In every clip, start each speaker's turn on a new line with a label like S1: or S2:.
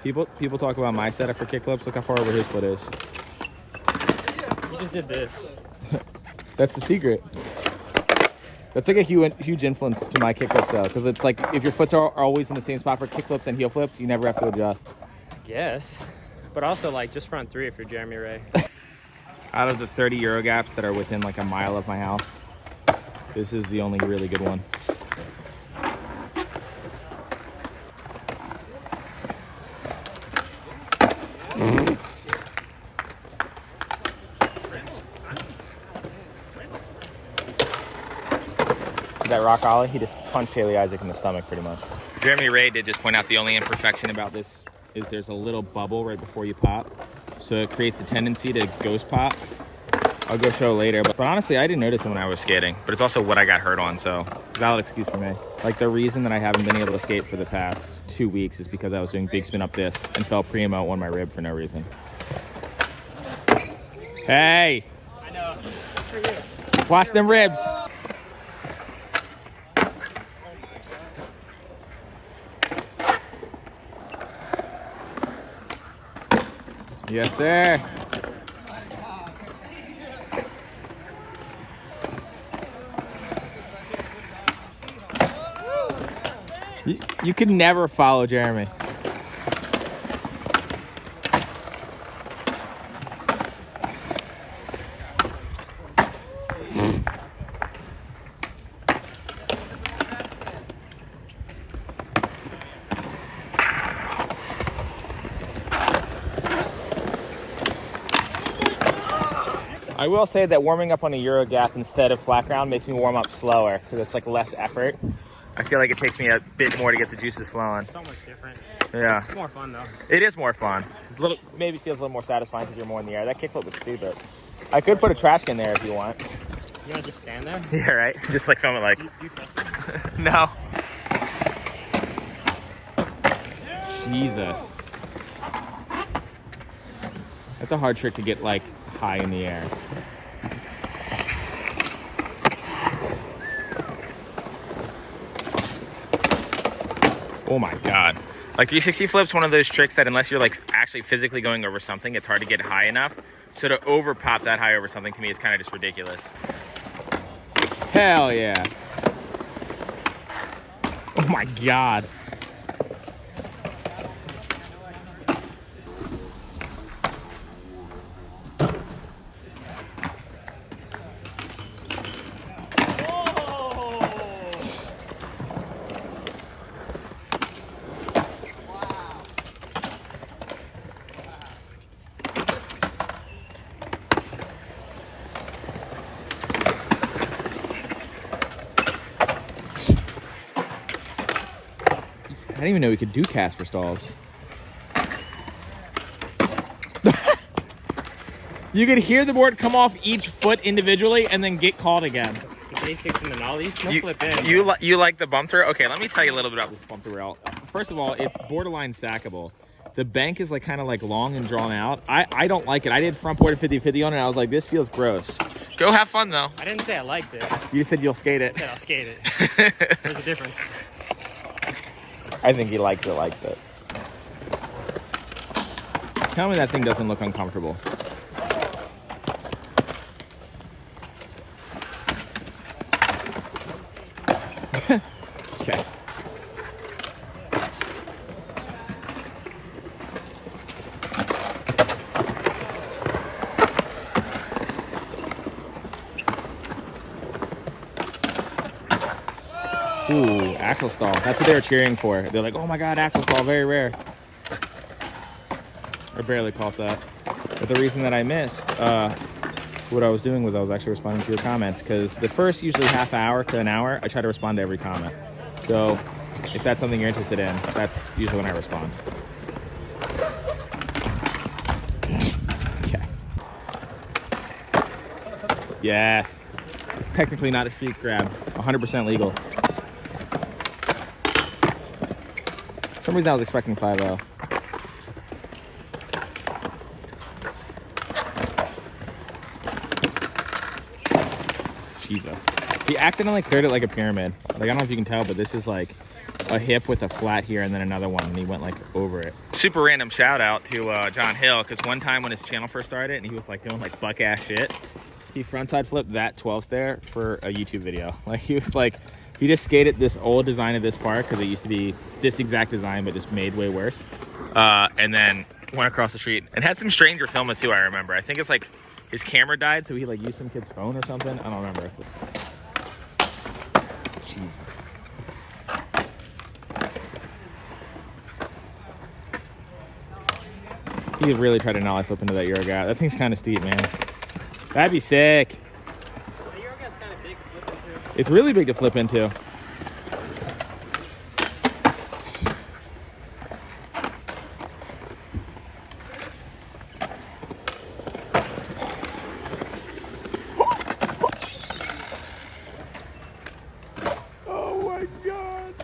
S1: People talk about my setup for kickflips. Look how far over his foot is.
S2: You just did this.
S1: That's the secret. That's like a huge influence to my kickflips though, because it's like if your foots are always in the same spot for kickflips and heel flips, you never have to adjust.
S2: Yes, but also like just front three if you're Jeremy Ray.
S1: Out of the 30 Euro gaps that are within like a mile of my house, this is the only really good one. That rock ollie, he just punched Haley Isaac in the stomach pretty much. Jeremy Ray did just point out the only imperfection about this is there's a little bubble right before you pop. So it creates the tendency to ghost pop. I'll go show later, but honestly, I didn't notice it when I was skating, but it's also what I got hurt on, so valid excuse for me. Like the reason that I haven't been able to skate for the past 2 weeks is because I was doing big spin up this and fell primo on my rib for no reason. Hey!
S2: I know. For you.
S1: Watch them ribs. Yes, sir. You could never follow Jeremy. I will say that warming up on a Euro gap instead of flat ground makes me warm up slower because it's like less effort. I feel like it takes me a bit more to get the juices flowing.
S2: So much different.
S1: Yeah.
S2: It's more fun though.
S1: It is more fun. Maybe feels a little more satisfying because you're more in the air. That kickflip was stupid. I could put a trash can there if you want.
S2: You want to just stand there?
S1: Yeah, right? Just like film it like...
S2: You trust me?
S1: No. Jesus. That's a hard trick to get like high in the air. Oh my God. Like 360 flips, one of those tricks that unless you're like actually physically going over something, it's hard to get high enough. So to over pop that high over something to me is kind of just ridiculous. Hell yeah. Oh my God. I didn't even know we could do Casper stalls. You could hear the board come off each foot individually and then get caught again.
S2: The basics and the nollies. No flip in.
S1: You like the bump through? Okay, let me tell you a little bit about this bump through rail. First of all, it's borderline sackable. The bank is like kind of like long and drawn out. I don't like it. I did front board 50-50 on it and I was like, this feels gross. Go have fun though.
S2: I didn't say I liked it.
S1: You said you'll skate it.
S2: I said I'll skate it. There's a difference.
S1: I think he likes it. Tell me that thing doesn't look uncomfortable. Okay. Ooh, axle stall. That's what they were cheering for. They're like, oh my God, axle stall, very rare. I barely caught that. But the reason that I missed what I was doing was I was actually responding to your comments because the first usually half hour to an hour, I try to respond to every comment. So if that's something you're interested in, that's usually when I respond. Okay. Yes. It's technically not a street grab. 100% legal. For some reason I was expecting 5-0. Jesus. He accidentally cleared it like a pyramid. Like, I don't know if you can tell, but this is like a hip with a flat here and then another one, and he went like over it. super random shout out to John Hill, because one time when his channel first started and he was like doing like buck ass shit, he frontside flipped that 12 stair for a YouTube video. Like he was like, he just skated this old design of this park because it used to be this exact design but just made way worse, and then went across the street and had some stranger film it too. I remember. I think it's like his camera died, so he like used some kid's phone or something. I don't remember. Jesus. He really tried to nollie flip into that Euro gap. That thing's kind of steep, man. That'd be sick.
S2: The Euro gap's kind of big to flip into.
S1: It's really big to flip into. Oh my God.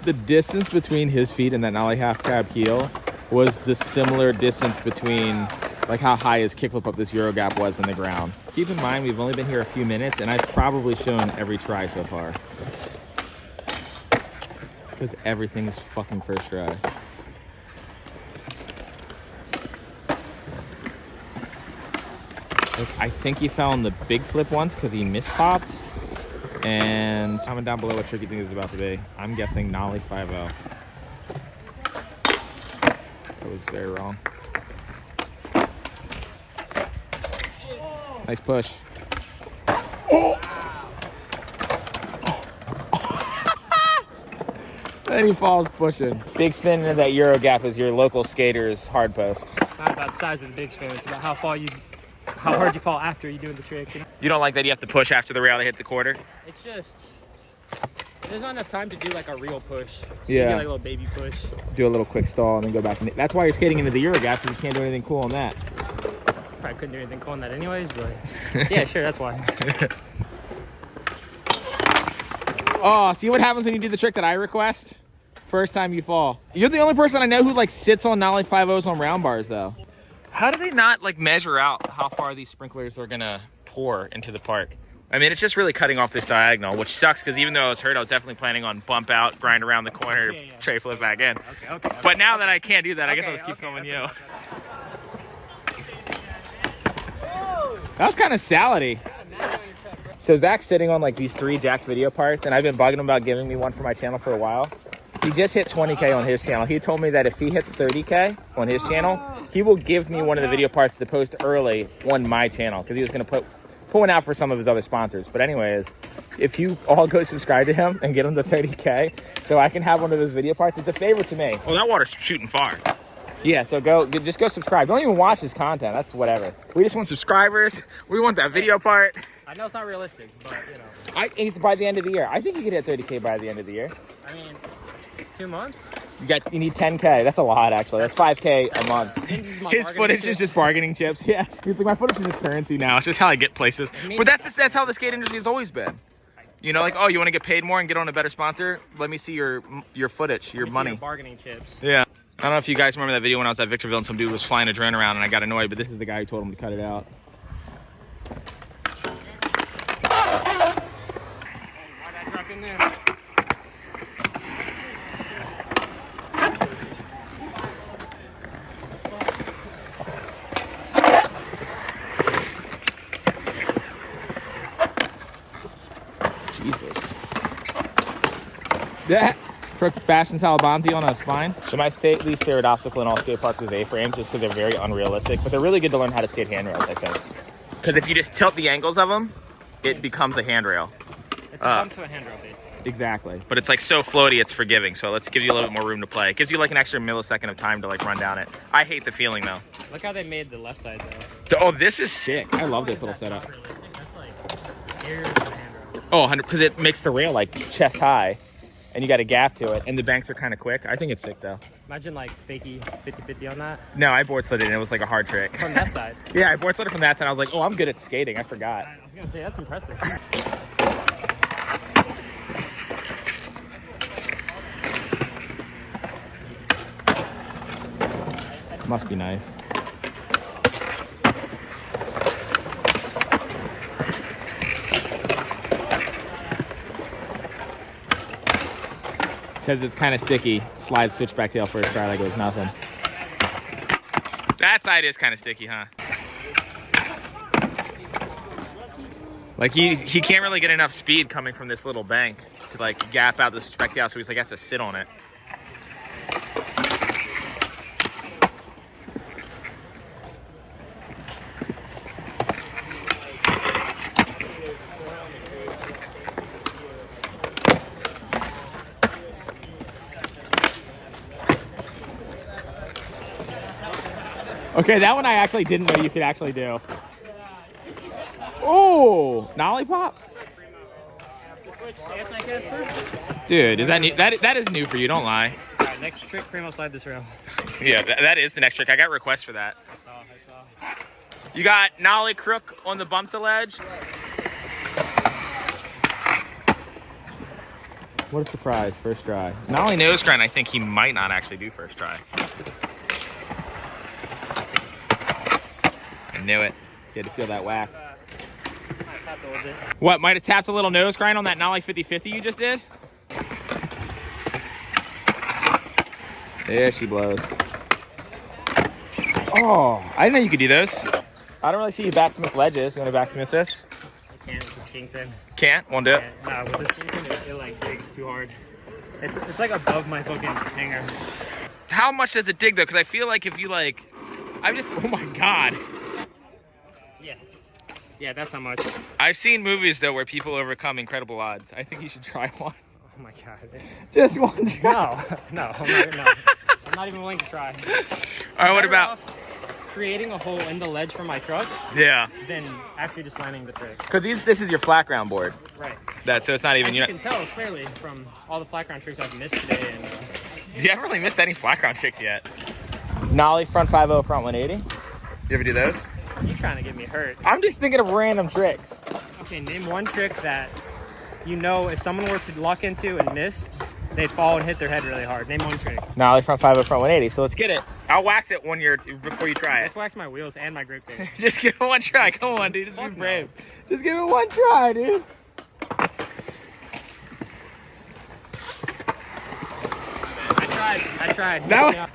S1: The distance between his feet and that nollie half cab heel was the similar distance between like how high his kickflip up this Euro gap was in the ground. Keep in mind, we've only been here a few minutes and I've probably shown every try so far. Because everything is fucking first try. Like, I think he fell in the big flip once because he mispopped. And comment down below what trick you think this is about to be. I'm guessing nollie 5-0. That was very wrong. Nice push. Oh! Then he falls pushing. Big spin into that Euro gap is your local skater's hard post.
S2: It's not about the size of the big spin. It's about how hard you fall after you do the trick.
S1: You don't like that you have to push after the rail to hit the quarter?
S2: It's just, there's not enough time to do like a real push. So
S1: Yeah.
S2: You get like a little baby push.
S1: Do a little quick stall and then go back. That's why you're skating into the Euro gap, because you can't do anything cool on that.
S2: Probably couldn't do anything cool on that anyways, but yeah, sure, that's why.
S1: Oh, see what happens when you do the trick that I request? First time you fall. You're the only person I know who like sits on nollie 5-0s on round bars though. How do they not like measure out how far these sprinklers are gonna pour into the park? I mean, it's just really cutting off this diagonal, which sucks because even though I was hurt, I was definitely planning on bump out, grind around the corner, tray flip back in.
S2: Okay.
S1: But now that I can't do that, I guess I'll just keep filming you. That was kind of salady. So Zach's sitting on like these 3 Jack's video parts, and I've been bugging him about giving me one for my channel for a while. He just hit 20K on his channel. He told me that if he hits 30K on his channel, he will give me one of the video parts to post early on my channel, because he was going to put one out for some of his other sponsors. But anyways, if you all go subscribe to him and get him to 30K so I can have one of those video parts, it's a favor to me. Well, that water's shooting far. Yeah, so just go subscribe. Don't even watch his content. That's whatever. We just want subscribers. We want that video part.
S2: I know it's not realistic, but you know.
S1: He's by the end of the year. I think you could hit 30K by the end of the year.
S2: I mean, 2 months?
S1: You need 10K. That's a lot, actually. That's 5K a month. His footage is just bargaining chips. Yeah, he's like, my footage is just currency now. It's just how I get places. But that's how the skate industry has always been. You know, like, oh, you want to get paid more and get on a better sponsor? Let me see your footage, your money.
S2: Your bargaining chips.
S1: Yeah. I don't know if you guys remember that video when I was at Victorville and some dude was flying a drone around and I got annoyed, but this is the guy who told him to cut it out.
S2: Why'd I drop in there?
S1: Jesus. That Bastion Salabonzi on a spine. So my least favorite obstacle in all skate parks is A-frames, just because they're very unrealistic, but they're really good to learn how to skate handrails, I think. Because if you just tilt the angles of them, it becomes a handrail.
S2: It's a bump to a handrail, basically.
S1: Exactly. But it's like so floaty, it's forgiving, so let's give you a little bit more room to play. It gives you like an extra millisecond of time to like run down it. I hate the feeling though.
S2: Look how they made the left side though.
S1: Oh, this is sick. I love this little setup.
S2: Not realistic. That's like here to the handrail.
S1: Oh, 100, because it makes the rail like chest high. And you got a gap to it, and the banks are kind of quick. I think it's sick, though.
S2: Imagine, like, fakey 50-50 on that.
S1: No, I board slid it, and it was like a hard trick.
S2: From that side.
S1: Yeah, I board slid it from that side. I was like, oh, I'm good at skating. I forgot.
S2: I was going to say, that's impressive.
S1: Must be nice. Says it's kind of sticky. Slide switchback tail first try like it was nothing. That side is kind of sticky, huh? Like he can't really get enough speed coming from this little bank to like gap out the switchback tail, so he's like has to sit on it. Okay, that one I actually didn't know you could actually do. Oh, nollie pop? Dude, is that new? That is new for you, don't lie.
S2: All right, next trick, Primo slide this rail.
S1: Yeah, that is the next trick. I got requests for that.
S2: I saw.
S1: You got nollie crook on the bump to ledge. What a surprise, first try. Nollie nose grind, I think he might not actually do first try. I knew it. You had to feel that wax. What, might have tapped a little nose grind on that nollie 50-50 you just did? There she blows. Oh, I didn't know you could do those. I don't really see you backsmith ledges. You want to backsmith this?
S2: I can't with the skink fin.
S1: Can't? Won't do it?
S2: Nah, with the skink fin, it like digs too hard. It's like above my fucking hanger.
S1: How much does it dig though? Because I feel like if you like, oh my God.
S2: Yeah, that's how much.
S1: I've seen movies though where people overcome incredible odds. I think you should try one.
S2: Oh my God.
S1: Just one try.
S2: No, I'm not even willing to try.
S1: All right, what about
S2: creating a hole in the ledge for my truck?
S1: Yeah.
S2: Than actually just landing the trick.
S1: Because this is your flat ground board.
S2: Right.
S1: So it's not even.
S2: As you can tell clearly from all the flat ground tricks I've missed today. And
S1: you haven't really missed any flat ground tricks yet. Nollie front 5-0, front 180. You ever do those?
S2: You trying to get me hurt?
S1: I'm just thinking of random tricks.
S2: Okay, name one trick that you know if someone were to lock into and miss, they'd fall and hit their head really hard. Name one trick.
S1: Nollie front 5-0, front 180. So let's get it. I'll wax it before you try it.
S2: Let's wax my wheels and my grip tape.
S1: Just give it one try. Come on, dude. Just be brave. No. Just give it one try, dude.
S2: I tried.
S1: No.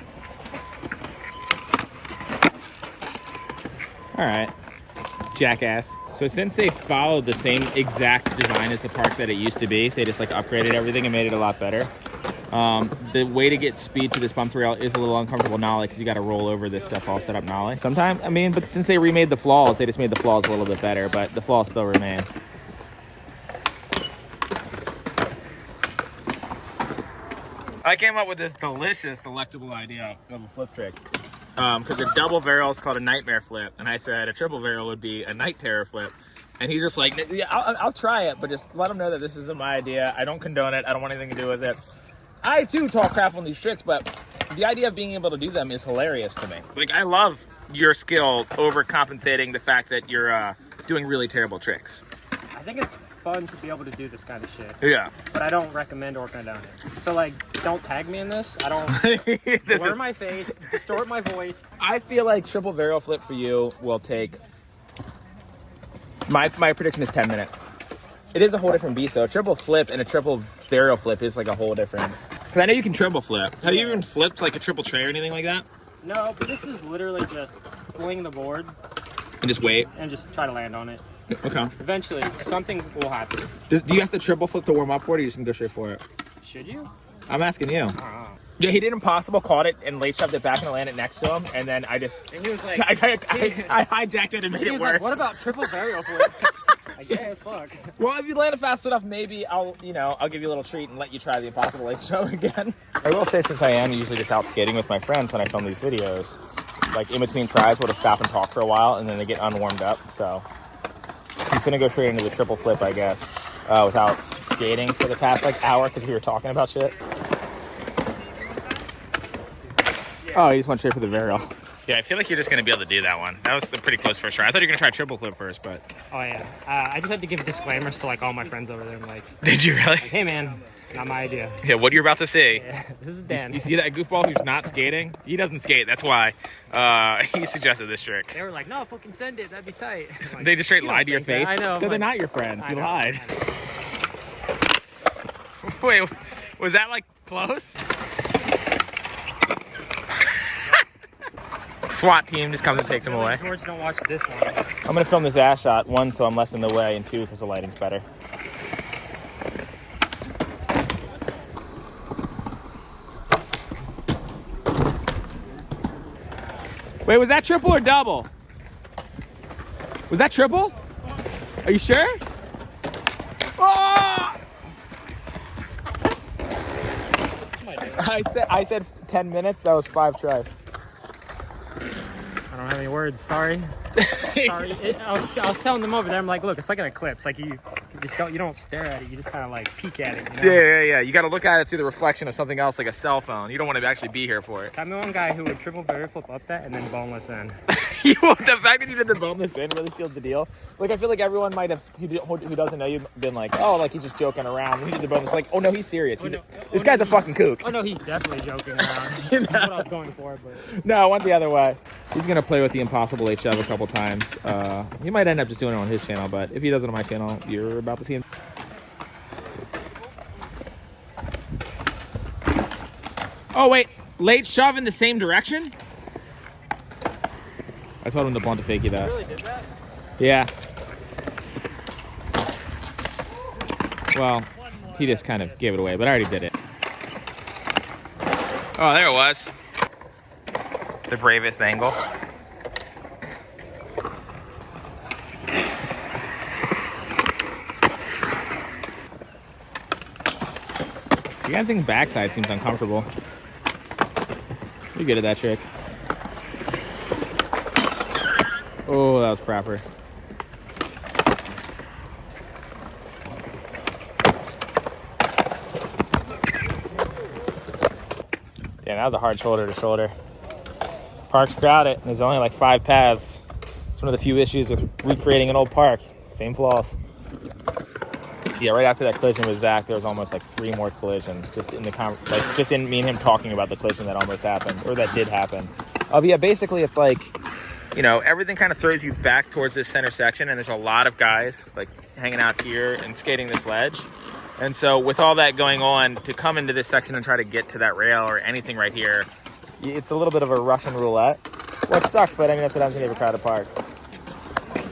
S1: All right, jackass. So since they followed the same exact design as the park that it used to be, they just like upgraded everything and made it a lot better. The way to get speed to this bump rail is a little uncomfortable nollie because you got to roll over this stuff all set up nollie. Sometimes, but since they remade the flaws, they just made the flaws a little bit better, but the flaws still remain. I came up with this delicious, delectable idea of a flip trick. Because a double barrel is called a nightmare flip, and I said a triple barrel would be a night terror flip. And he's just like, yeah, I'll try it, but just let him know that this isn't my idea. I don't condone it. I don't want anything to do with it. I too talk crap on these tricks, but the idea of being able to do them is hilarious to me. Like, I love your skill overcompensating the fact that you're doing really terrible tricks.
S2: I think it's fun to be able to do this kind of shit.
S1: Yeah.
S2: But I don't recommend working it down here. So like, don't tag me in this. I don't blur my face, distort my voice.
S1: I feel like triple varial flip for you will take, my prediction is 10 minutes. It is a whole different beast though. A triple flip and a triple varial flip is like a whole different, because I know you can triple flip. Have you even flipped like a triple tray or anything like that?
S2: No, but this is literally just fling the board.
S1: And just wait?
S2: And just try to land on it.
S1: Okay.
S2: Eventually, something will happen.
S1: Do you have to triple flip to warm up for it, or you just can go straight for it?
S2: Should you?
S1: I'm asking you. Yeah, he did impossible, caught it, and late shoved it back and landed next to him, and then I just...
S2: And he was like...
S1: I hijacked it and made it worse.
S2: Like, what about triple varial flip? I guess, fuck.
S1: Well, if you land it fast enough, maybe I'll give you a little treat and let you try the impossible late shove again. I will say, since I am usually just out skating with my friends when I film these videos, like in between tries, we'll just stop and talk for a while, and then they get unwarmed up, so... He's gonna go straight into the triple flip, I guess, without skating for the past like hour because we were talking about shit. Oh, he just went straight for the varial. Yeah, I feel like you're just gonna be able to do that one. That was the pretty close first try. I thought you were gonna try triple flip first, but.
S2: Oh yeah, I just had to give disclaimers to like all my friends over there. I'm like,
S1: did you really?
S2: Like, hey man, not my idea.
S1: Yeah, what you're about to see.
S2: Yeah, this is Dan.
S1: You see that goofball who's not skating? He doesn't skate. That's why he suggested this trick.
S2: They were like, no, fucking send it. That'd be tight. Like,
S1: they just straight lied to your face.
S2: I know.
S1: So they're not your friends. You lied. Wait, was that like close. SWAT team just comes and takes him away.
S2: George, don't watch this one.
S1: I'm gonna film this ass shot, one, so I'm less in the way, and two, because the lighting's better. Wait, was that triple or double? Was that triple? Are you sure? Oh! I said 10 minutes. That was 5 tries.
S2: I don't have any words. Sorry. Sorry. I was telling them over there. I'm like, look, it's like an eclipse. Like you don't stare at it. You just kind of like peek at it. You know?
S1: Yeah. You got to look at it through the reflection of something else, like a cell phone. You don't want to actually be here for it.
S2: I'm the one guy who would triple barrel flip up that and then boneless in.
S1: The fact that you did the boneless in really sealed the deal. Like, I feel like everyone might have, who doesn't know you, been like, oh, like he's just joking around. When he did the boneless, like, oh no, he's serious. This guy's a fucking kook.
S2: Oh no, he's definitely joking around. That's what I was going for, but
S1: no, I went the other way. He's gonna play with the impossible HF a couple times. He might end up just doing it on his channel, but if he does it on my channel, you're about to see him. Oh wait, late shove in the same direction? I told him to blunt to fakie that.
S2: You really did that?
S1: Yeah. Well, he just kind of gave it away, but I already did it. Oh, there it was. The bravest angle. See, I think backside seems uncomfortable. You're good at that trick. Oh, that was proper. Yeah, that was a hard shoulder to shoulder. Park's crowded. There's only like 5 paths. It's one of the few issues with recreating an old park. Same flaws. Yeah, right after that collision with Zach, there was almost like 3 more collisions just in just in me and him talking about the collision that almost happened, or that did happen. But yeah, basically it's like, you know, everything kind of throws you back towards this center section, and there's a lot of guys like hanging out here and skating this ledge. And so with all that going on, to come into this section and try to get to that rail or anything right here, it's a little bit of a Russian roulette, which sucks, but I mean, that's what happens when you have a crowded park.